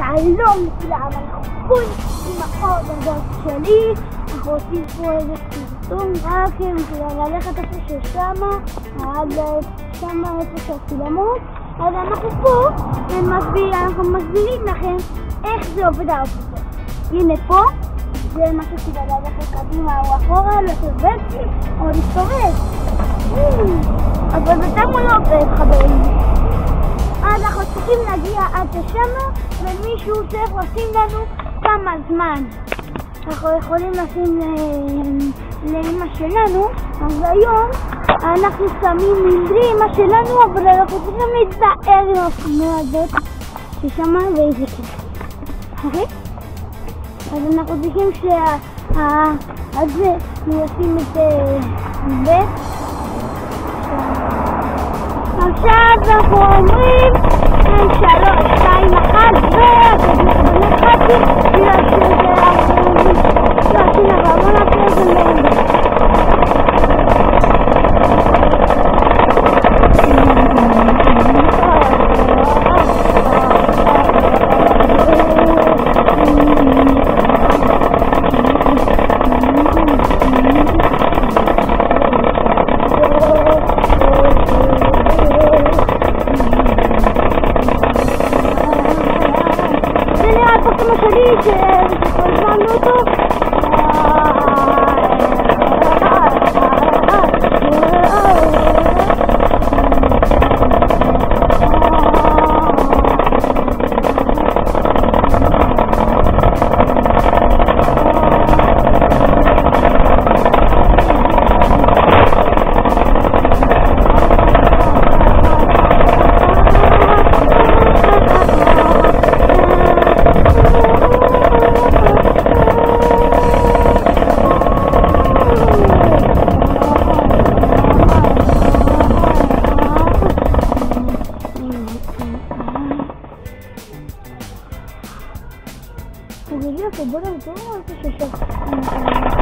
שלום לכולם, אנחנו פה עם האור בדוד שלי. אנחנו עושים פה איזה סרטון רק כדי ללכת איפה ששמה, עד שמה איפה שהצילמות. אז אנחנו פה אנחנו מסבירים לכם איך זה עובד העבודה. הנה פה, זה משהו כדי ללכת קדימה או אחורה, לסובבתי או להסתובב. אבל בינתיים הוא לא עובד, חברים. אנחנו צריכים להגיע עד לשמה, ומישהו צריך לשים לנו כמה זמן. אנחנו יכולים לשים לאמא שלנו, אז היום אנחנו שמים לאמא שלנו, אבל אנחנו צריכים להתבאר עם התמונה הזאת ששמה ואיזה כיף. אוקיי? אז אנחנו צריכים שעד זה נשים את זה. עכשיו אנחנו אומרים 3, 2, 1 ואתם באמת חצי בגלל שזה עשינו אבל בוא נעשה את זה מהנדס. שפרסמנו אותו Poderia cobrar então ou você